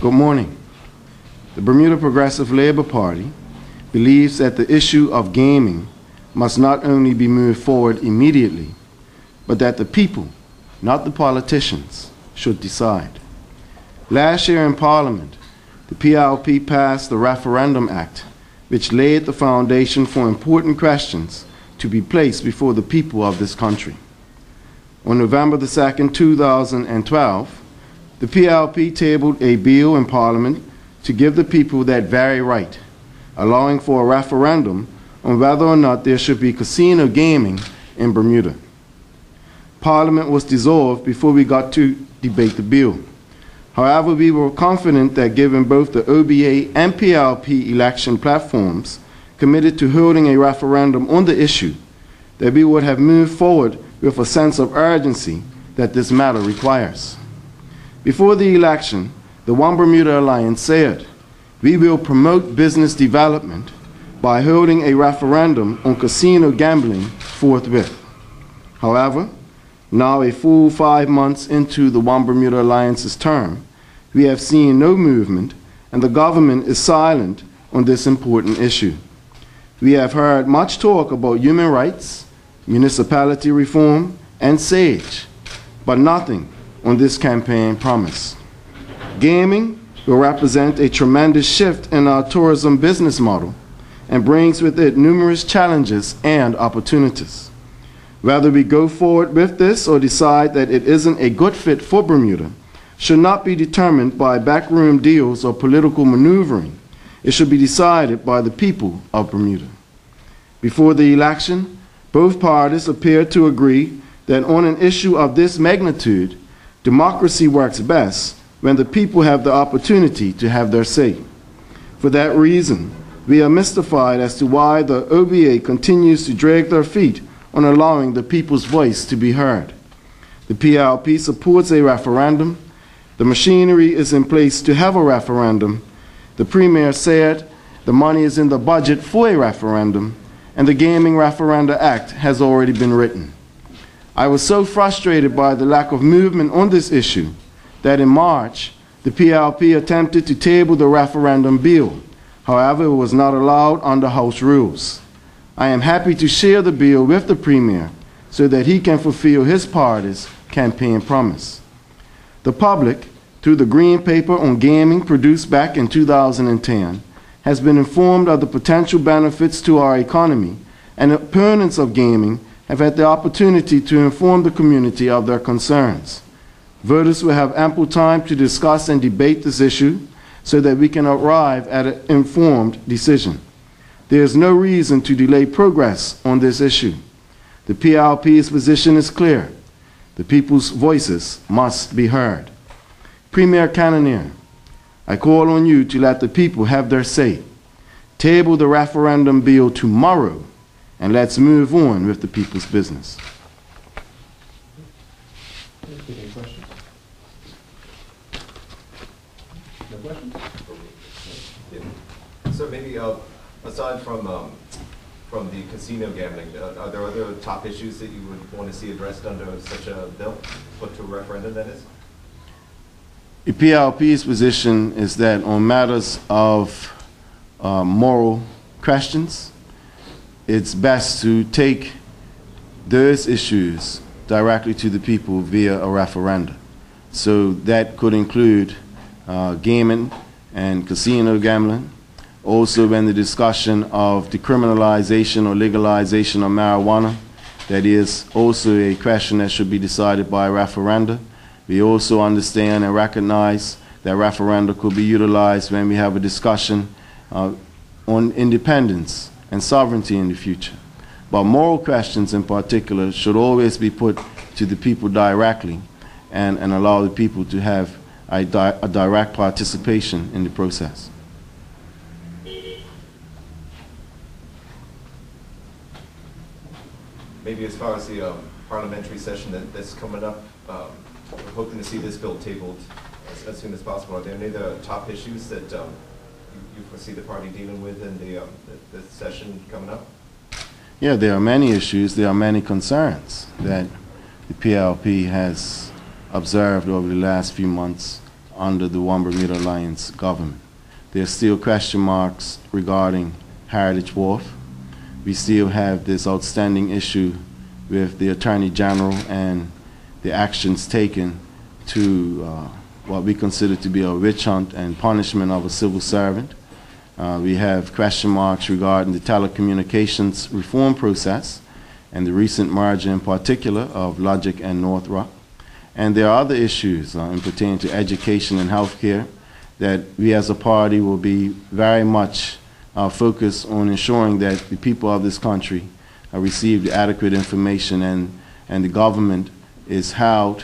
Good morning. The Bermuda Progressive Labor Party believes that the issue of gaming must not only be moved forward immediately, but that the people, not the politicians, should decide. Last year in Parliament, the PLP passed the Referendum Act, which laid the foundation for important questions to be placed before the people of this country. On November the 2nd, 2012, the PLP tabled a bill in Parliament to give the people that very right, allowing for a referendum on whether or not there should be casino gaming in Bermuda. Parliament was dissolved before we got to debate the bill. However, we were confident that given both the OBA and PLP election platforms committed to holding a referendum on the issue, that we would have moved forward with a sense of urgency that this matter requires. Before the election, the One Bermuda Alliance said, "We will promote business development by holding a referendum on casino gambling forthwith." However, now a full 5 months into the One Bermuda Alliance's term, we have seen no movement, and the government is silent on this important issue. We have heard much talk about human rights, municipality reform, and SAGE, but nothing on this campaign promise. Gaming will represent a tremendous shift in our tourism business model and brings with it numerous challenges and opportunities. Whether we go forward with this or decide that it isn't a good fit for Bermuda should not be determined by backroom deals or political maneuvering. It should be decided by the people of Bermuda. Before the election, both parties appeared to agree that on an issue of this magnitude, democracy works best when the people have the opportunity to have their say. For that reason, we are mystified as to why the OBA continues to drag their feet on allowing the people's voice to be heard. The PLP supports a referendum. The machinery is in place to have a referendum. The Premier said the money is in the budget for a referendum, and the Gaming Referenda Act has already been written. I was so frustrated by the lack of movement on this issue that in March, the PLP attempted to table the referendum bill. However, it was not allowed under House rules. I am happy to share the bill with the Premier so that he can fulfill his party's campaign promise. The public, through the Green Paper on Gaming produced back in 2010, has been informed of the potential benefits to our economy, and opponents of gaming have had the opportunity to inform the community of their concerns. Voters will have ample time to discuss and debate this issue so that we can arrive at an informed decision. There is no reason to delay progress on this issue. The PLP's position is clear. The people's voices must be heard. Premier Cannonier, I call on you to let the people have their say. Table the referendum bill tomorrow, and let's move on with the people's business. Any questions? No questions? Yeah. So maybe aside from the casino gambling, are there other top issues that you would want to see addressed under such a bill, put to a referendum, that is? The PLP's position is that on matters of moral questions, it's best to take those issues directly to the people via a referendum. So that could include gaming and casino gambling. Also, when the discussion of decriminalization or legalization of marijuana, that is also a question that should be decided by a referendum. We also understand and recognize that referenda could be utilized when we have a discussion on independence and sovereignty in the future. But moral questions in particular should always be put to the people directly and allow the people to have a direct participation in the process. Maybe as far as the parliamentary session that's coming up, we're hoping to see this bill tabled as soon as possible. Are there any other top issues that you foresee the party dealing with in the session coming up? Yeah, there are many issues, there are many concerns that the PLP has observed over the last few months under the One Bermuda Alliance government. There's still question marks regarding Heritage Wharf. We still have this outstanding issue with the Attorney General and the actions taken to what we consider to be a witch hunt and punishment of a civil servant. We have question marks regarding the telecommunications reform process and the recent merger in particular of Logic and Northrop. And there are other issues in pertaining to education and healthcare that we as a party will be very much focused on ensuring that the people of this country receive the adequate information, and the government is held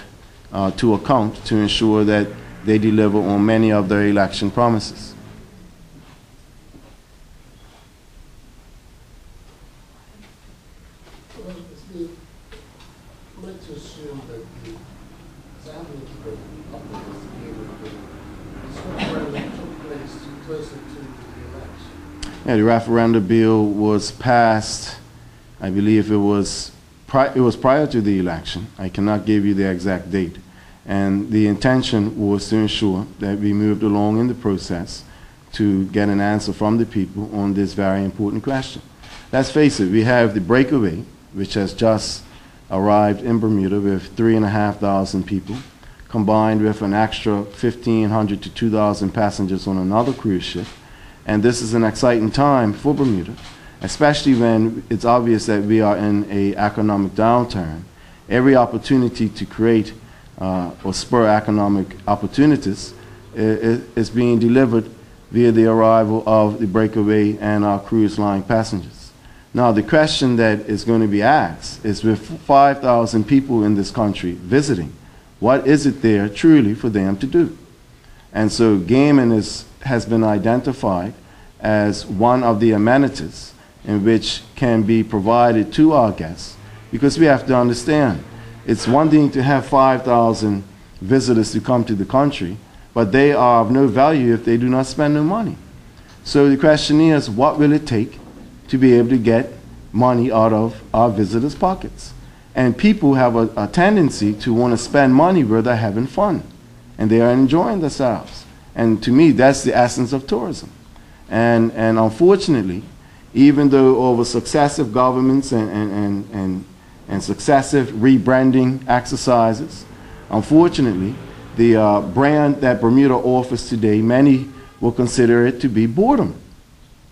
to account to ensure that they deliver on many of their election promises. Well, let's assume that the examining of this referendum took place closer to the election. Yeah, the referendum bill was passed, I believe it was prior to the election. I cannot give you the exact date. And the intention was to ensure that we moved along in the process to get an answer from the people on this very important question. Let's face it, we have the breakaway, which has just arrived in Bermuda with 3,500 people, combined with an extra 1,500 to 2,000 passengers on another cruise ship. And this is an exciting time for Bermuda, especially when it's obvious that we are in an economic downturn. Every opportunity to create or spur economic opportunities is being delivered via the arrival of the breakaway and our cruise line passengers. Now, the question that is going to be asked is, with 5,000 people in this country visiting, what is it there truly for them to do? And so gaming has been identified as one of the amenities in which can be provided to our guests, because we have to understand, it's one thing to have 5,000 visitors to come to the country, but they are of no value if they do not spend no money. So the question is, what will it take to be able to get money out of our visitors' pockets? And people have a tendency to want to spend money where they're having fun and they are enjoying themselves. And to me, that's the essence of tourism. And unfortunately, even though over successive governments and successive rebranding exercises, unfortunately, the brand that Bermuda offers today, many will consider it to be boredom,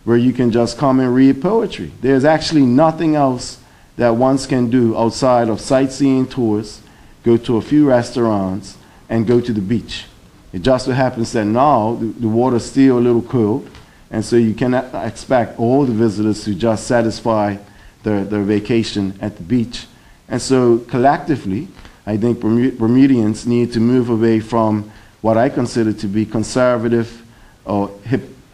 where you can just come and read poetry. There's actually nothing else that one can do outside of sightseeing tours, go to a few restaurants, and go to the beach. It just so happens that now the water's still a little cold, and so you cannot expect all the visitors to just satisfy their vacation at the beach. And so collectively, I think Bermudians need to move away from what I consider to be conservative or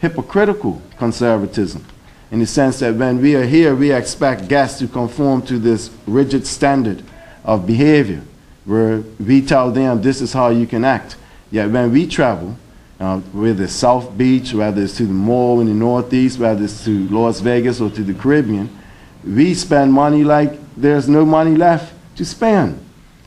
hypocritical conservatism, in the sense that when we are here, we expect guests to conform to this rigid standard of behavior, where we tell them this is how you can act. Yet when we travel, whether it's South Beach, whether it's to the mall in the Northeast, whether it's to Las Vegas or to the Caribbean, we spend money like there's no money left to spend.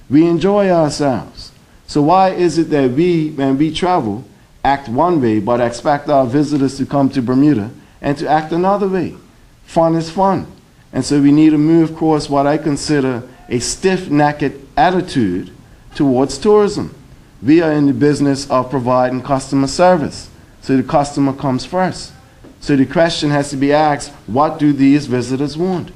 We enjoy ourselves. So why is it that we, when we travel, act one way but expect our visitors to come to Bermuda and to act another way? Fun is fun. And so we need to move towards what I consider a stiff-necked attitude towards tourism. We are in the business of providing customer service, so the customer comes first. So the question has to be asked, what do these visitors want?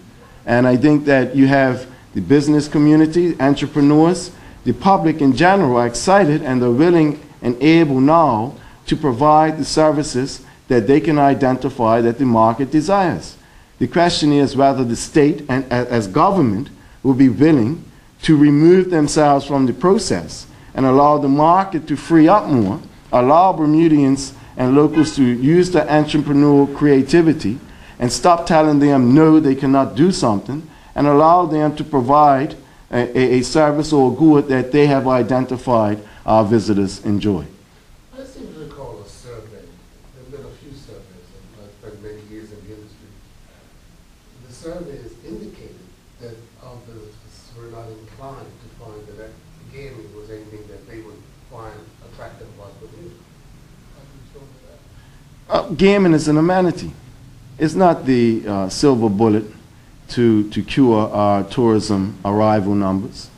And I think that you have the business community, entrepreneurs, the public in general are excited and they're willing and able now to provide the services that they can identify that the market desires. The question is whether the state and as government will be willing to remove themselves from the process and allow the market to free up more, allow Bermudians and locals to use their entrepreneurial creativity and stop telling them no, they cannot do something, and allow them to provide a service or a good that they have identified our visitors enjoy. I seem to recall a survey. There have been a few surveys, and I've spent many years in the industry. The surveys indicated that our visitors were not inclined to find that gaming was anything that they would find attractive. attractive about Bermuda? How do you show me that? Gaming is an amenity. It's not the silver bullet to cure our tourism arrival numbers.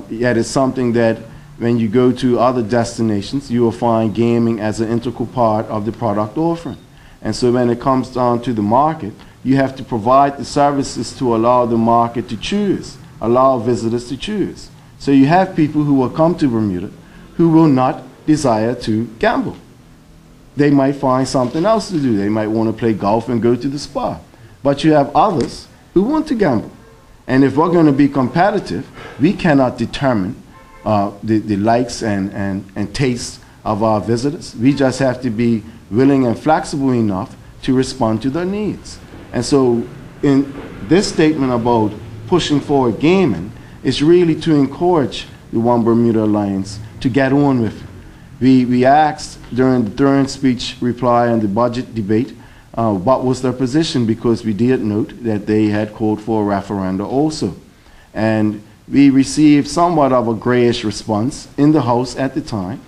Yet it's something that when you go to other destinations, you will find gaming as an integral part of the product offering. And so when it comes down to the market, you have to provide the services to allow the market to choose, allow visitors to choose. So you have people who will come to Bermuda who will not desire to gamble. They might find something else to do. They might want to play golf and go to the spa. But you have others who want to gamble. And if we're going to be competitive, we cannot determine the likes and tastes of our visitors. We just have to be willing and flexible enough to respond to their needs. And so in this statement about pushing forward gaming is really to encourage the One Bermuda Alliance to get on with it. We asked during the third speech reply and the budget debate what was their position, because we did note that they had called for a referendum also. And we received somewhat of a grayish response in the House at the time,